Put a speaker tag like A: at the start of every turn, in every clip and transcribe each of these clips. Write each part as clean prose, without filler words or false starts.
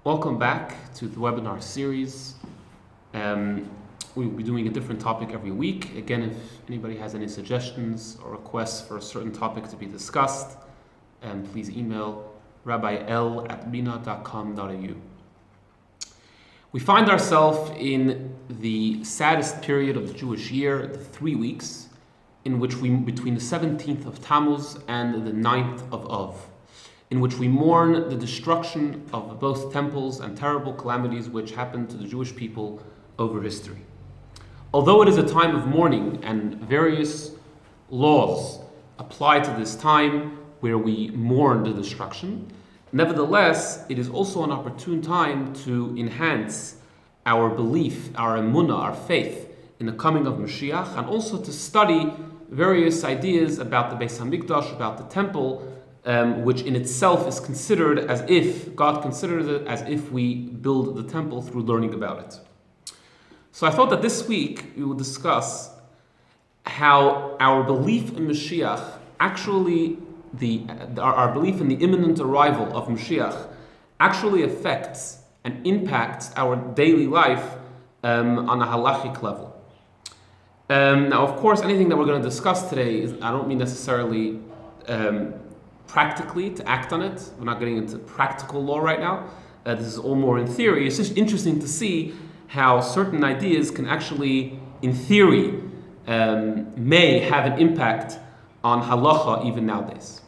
A: Welcome back to the webinar series. We'll be doing a different topic every week. Again, if anybody has any suggestions or requests for a certain topic to be discussed, please email rabbiL@bina.com.au. We find ourselves in the saddest period of the Jewish year, the 3 weeks, in which between the 17th of Tammuz and the 9th of Av, in which we mourn the destruction of both temples and terrible calamities which happened to the Jewish people over history. Although it is a time of mourning and various laws apply to this time where we mourn the destruction, nevertheless, it is also an opportune time to enhance our belief, our emunah, our faith in the coming of Moshiach, and also to study various ideas about the Beis HaMikdash, about the temple, which in itself is considered as if, God considers it as if we build the temple through learning about it. So I thought that this week we will discuss how our belief in Moshiach, actually our belief in the imminent arrival of Moshiach, actually affects and impacts our daily life on a halachic level. Now, of course, anything that we're going to discuss today I don't mean necessarily practically to act on it. We're not getting into practical law right now. This is all more in theory. It's just interesting to see how certain ideas can actually, in theory, may have an impact on halacha even nowadays.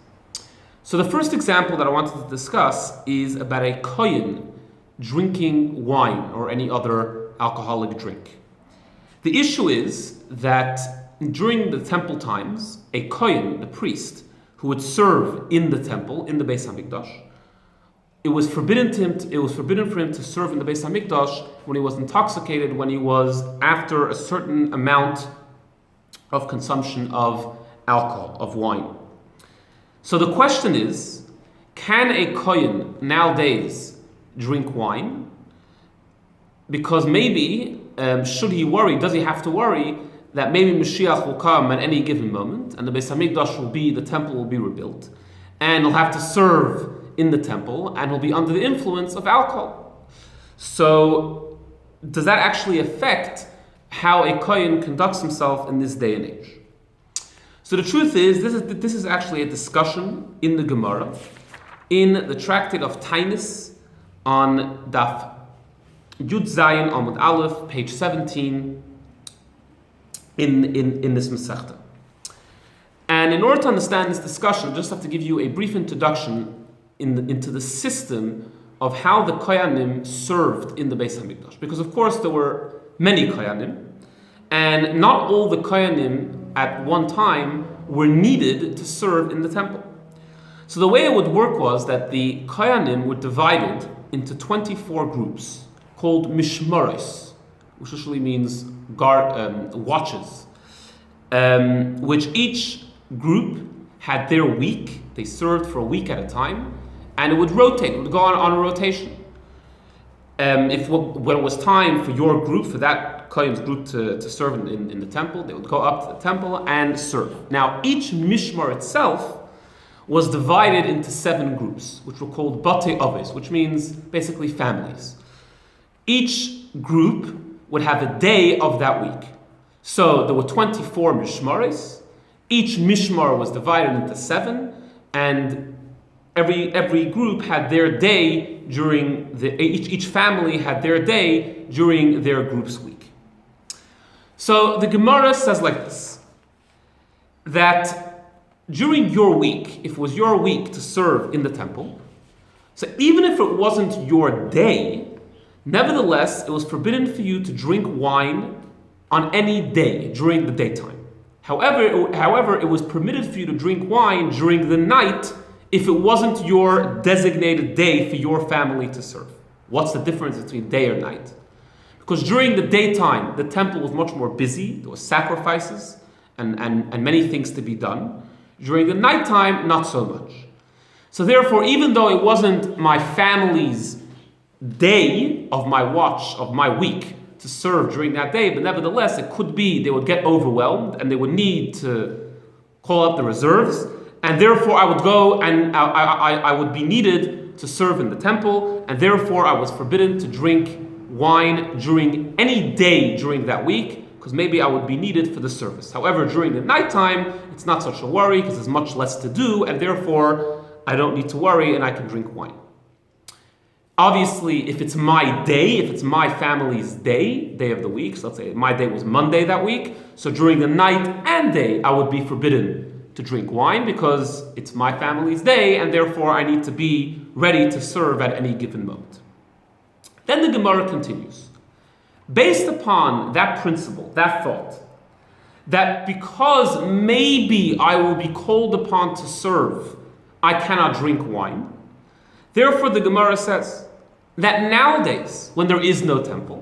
A: So the first example that I wanted to discuss is about a kohen drinking wine or any other alcoholic drink. The issue is that during the temple times, a kohen, the priest, who would serve in the temple, in the Beis HaMikdash, it was forbidden for him to serve in the Beis HaMikdash when he was intoxicated, when he was after a certain amount of consumption of alcohol, of wine. So the question is, can a kohen nowadays drink wine? Because maybe, should he worry, does he have to worry that maybe Moshiach will come at any given moment, and the Beis HaMikdash the temple will be rebuilt, and he'll have to serve in the temple, and he'll be under the influence of alcohol. So, does that actually affect how a kohen conducts himself in this day and age? So the truth is, this is actually a discussion in the Gemara, in the tractate of Tainis, on Daf Yud Zayin Amud Aleph, page 17, in this Masechta. And in order to understand this discussion, I just have to give you a brief introduction into the system of how the Kohanim served in the Beis HaMikdash. Because of course there were many Kohanim, and not all the Kohanim at one time were needed to serve in the temple. So the way it would work was that the Kohanim were divided into 24 groups called Mishmaros, which usually means watches, which each group had their week. They served for a week at a time, and it would rotate. It would go on a rotation. When it was time for your group, for that Kohen's group to serve in the temple, they would go up to the temple and serve. Now, each mishmar itself was divided into 7 groups, which were called Batei Aves, which means basically families. Each group would have a day of that week. So there were 24 mishmaris. Each mishmar was divided into 7, and every group had their day during each family had their day during their group's week. So the Gemara says like this, that during your week, if it was your week to serve in the temple, so even if it wasn't your day, nevertheless, it was forbidden for you to drink wine on any day during the daytime. However, it was permitted for you to drink wine during the night if it wasn't your designated day for your family to serve. What's the difference between day or night? Because during the daytime, the temple was much more busy. There were sacrifices and many things to be done. During the nighttime, not so much. So therefore, even though it wasn't my family's day of my week to serve during that day, but nevertheless, it could be they would get overwhelmed and they would need to call up the reserves, and therefore I would go and I would be needed to serve in the temple, and therefore I was forbidden to drink wine during any day during that week, because maybe I would be needed for the service. However, during the nighttime, it's not such a worry because there's much less to do, and therefore I don't need to worry and I can drink wine. Obviously, if it's my day, if it's my family's day of the week, so let's say my day was Monday that week, so during the night and day, I would be forbidden to drink wine because it's my family's day, and therefore I need to be ready to serve at any given moment. Then the Gemara continues. Based upon that principle, that thought, that because maybe I will be called upon to serve, I cannot drink wine, therefore the Gemara says that nowadays, when there is no temple,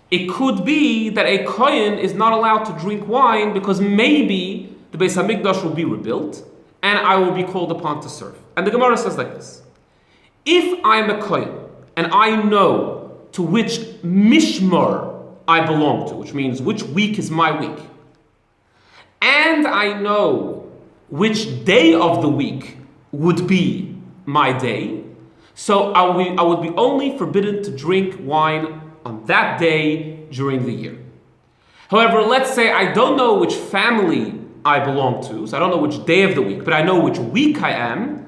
A: it could be that a Kohen is not allowed to drink wine because maybe the Beis HaMikdash will be rebuilt and I will be called upon to serve. And the Gemara says like this: if I'm a Kohen and I know to which mishmar I belong to, which means which week is my week, and I know which day of the week would be my day, so I would be only forbidden to drink wine on that day during the year. However, let's say I don't know which family I belong to, so I don't know which day of the week, but I know which week I am,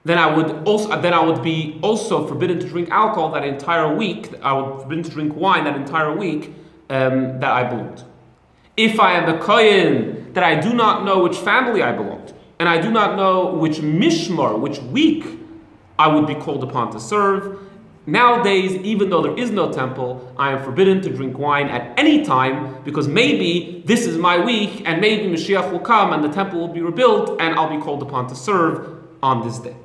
A: then I would be also forbidden to drink alcohol that entire week. I would be forbidden to drink wine that entire week that I belong to. If I am a Kohen that I do not know which family I belong to, and I do not know which mishmar, which week I would be called upon to serve, nowadays, even though there is no temple, I am forbidden to drink wine at any time because maybe this is my week and maybe Moshiach will come and the temple will be rebuilt and I'll be called upon to serve on this day.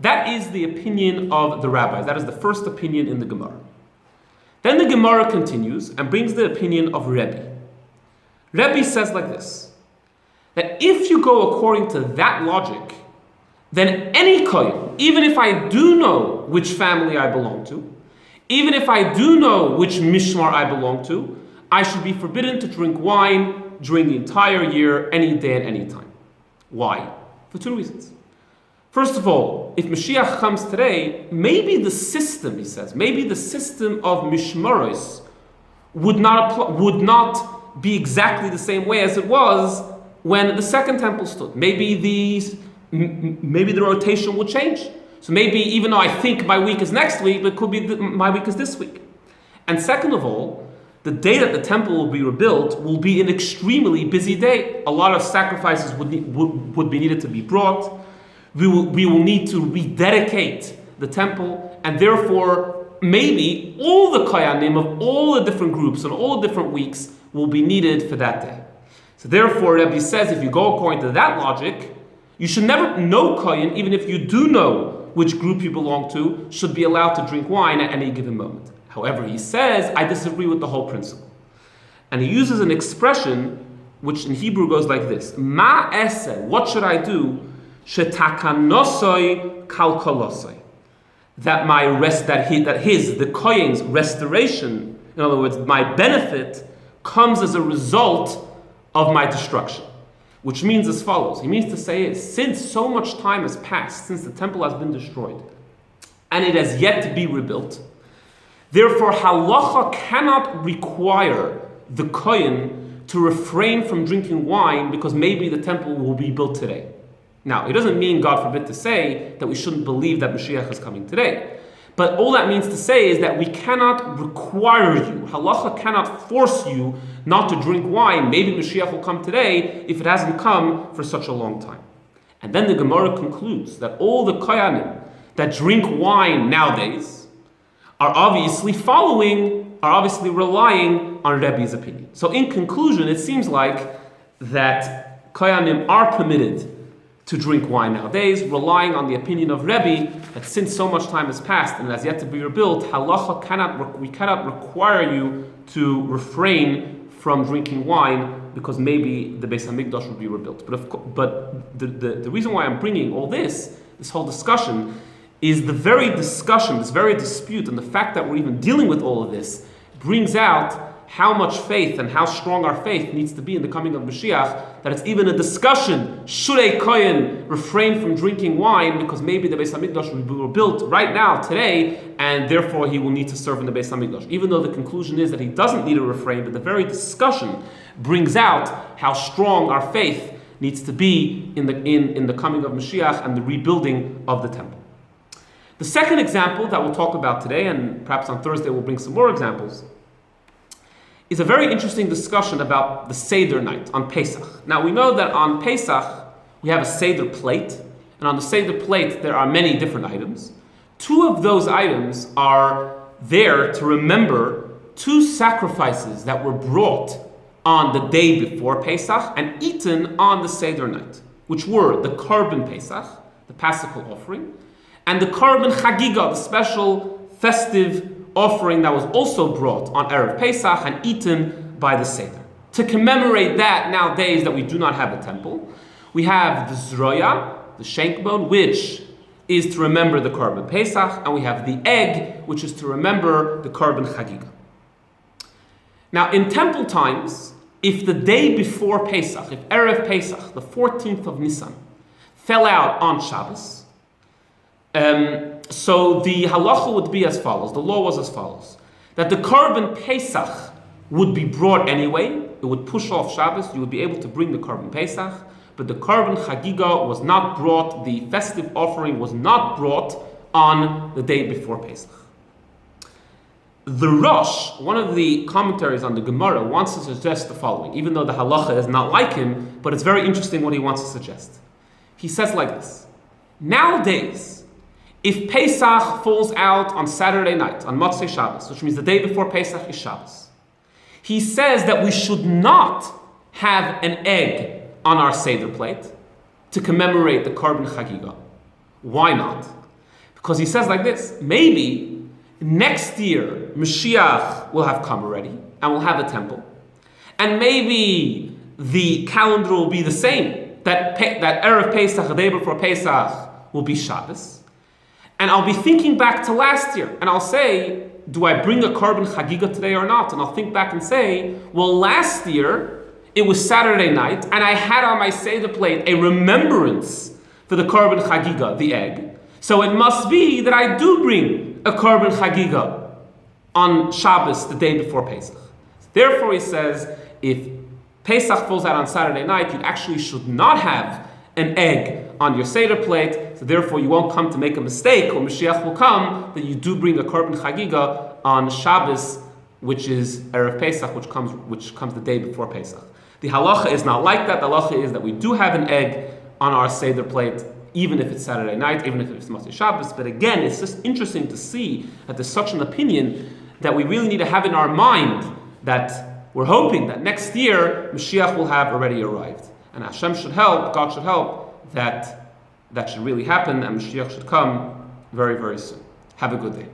A: That is the opinion of the rabbis. That is the first opinion in the Gemara. Then the Gemara continues and brings the opinion of Rebbe. Rebbe says like this, that if you go according to that logic, then any Kohen, even if I do know which family I belong to, even if I do know which mishmar I belong to, I should be forbidden to drink wine during the entire year, any day and any time. Why? For two reasons. First of all, if Moshiach comes today, maybe the system, he says, maybe the system of mishmaros would not be exactly the same way as it was when the second temple stood. Maybe the rotation will change. So maybe even though I think my week is next week, but it could be my week is this week. And second of all, the day that the temple will be rebuilt will be an extremely busy day. A lot of sacrifices would be needed to be brought. We will need to rededicate the temple, and therefore maybe all the koyanim of all the different groups and all the different weeks will be needed for that day. So therefore, Rebbe says, if you go according to that logic, you should never know kohen, even if you do know which group you belong to, should be allowed to drink wine at any given moment. However, he says, I disagree with the whole principle. And he uses an expression which in Hebrew goes like this: Ma ese, what should I do? Shetakanosoi kalkolosoi. That the kohen's restoration, in other words, my benefit, comes as a result of my destruction. Which means as follows. He means to say, since so much time has passed, since the temple has been destroyed, and it has yet to be rebuilt, therefore halacha cannot require the kohen to refrain from drinking wine because maybe the temple will be built today. Now, it doesn't mean, God forbid, to say that we shouldn't believe that Moshiach is coming today. But all that means to say is that we cannot require you, halacha cannot force you not to drink wine. Maybe Moshiach will come today if it hasn't come for such a long time. And then the Gemara concludes that all the koyanim that drink wine nowadays are obviously relying on Rebbe's opinion. So in conclusion, it seems like that koyanim are permitted to drink wine nowadays, relying on the opinion of Rebbe that since so much time has passed and has yet to be rebuilt, halacha we cannot require you to refrain from drinking wine because maybe the Beis HaMikdash will be rebuilt. But the reason why I'm bringing all this whole discussion, is the very discussion, this very dispute, and the fact that we're even dealing with all of this brings out how much faith and how strong our faith needs to be in the coming of Moshiach, that it's even a discussion, should a Kohen refrain from drinking wine because maybe the Beis HaMikdash were built right now, today, and therefore he will need to serve in the Beis HaMikdash. Even though the conclusion is that he doesn't need to refrain, but the very discussion brings out how strong our faith needs to be in the coming of Moshiach and the rebuilding of the temple. The second example that we'll talk about today, and perhaps on Thursday we'll bring some more examples, is a very interesting discussion about the Seder night on Pesach. Now we know that on Pesach we have a Seder plate, and on the Seder plate there are many different items. Two of those items are there to remember two sacrifices that were brought on the day before Pesach and eaten on the Seder night, which were the Korban Pesach, the Paschal offering, and the Korban Chagiga, the special festive offering that was also brought on Erev Pesach and eaten by the Seder. To commemorate that, nowadays that we do not have a temple, we have the Zroya, the shank bone, which is to remember the Korban Pesach, and we have the egg, which is to remember the Korban Chagiga. Now, in temple times, if the day before Pesach, if Erev Pesach, the 14th of Nisan, fell out on Shabbos, so the halacha would be as follows, the law was as follows, that the Korban Pesach would be brought anyway, it would push off Shabbos, you would be able to bring the Korban Pesach, but the Korban Chagiga was not brought, the festive offering was not brought on the day before Pesach. The Rosh, one of the commentaries on the Gemara, wants to suggest the following, even though the halacha is not like him, but it's very interesting what he wants to suggest. He says like this: nowadays, if Pesach falls out on Saturday night, on Motzei Shabbos, which means the day before Pesach is Shabbos, he says that we should not have an egg on our Seder plate to commemorate the Korban Chagiga. Why not? Because he says like this: maybe next year, Moshiach will have come already, and we'll have a temple. And maybe the calendar will be the same, that Erev Pesach, the day before Pesach, will be Shabbos. And I'll be thinking back to last year, and I'll say, do I bring a Korban Chagiga today or not? And I'll think back and say, well, last year, it was Saturday night, and I had on my Seder plate a remembrance for the Korban Chagiga, the egg. So it must be that I do bring a Korban Chagiga on Shabbos, the day before Pesach. Therefore, he says, if Pesach falls out on Saturday night, you actually should not have an egg on your Seder plate, so therefore you won't come to make a mistake, or Moshiach will come, that you do bring a Korban Chagiga on Shabbos, which is Erev Pesach, which comes the day before Pesach. The halacha is not like that. The halacha is that we do have an egg on our Seder plate, even if it's Saturday night, even if it's Motzei Shabbos. But again, it's just interesting to see that there's such an opinion that we really need to have in our mind, that we're hoping that next year Mashiach will have already arrived. And Hashem should help, God should help, that should really happen, and Mashiach should come very, very soon. Have a good day.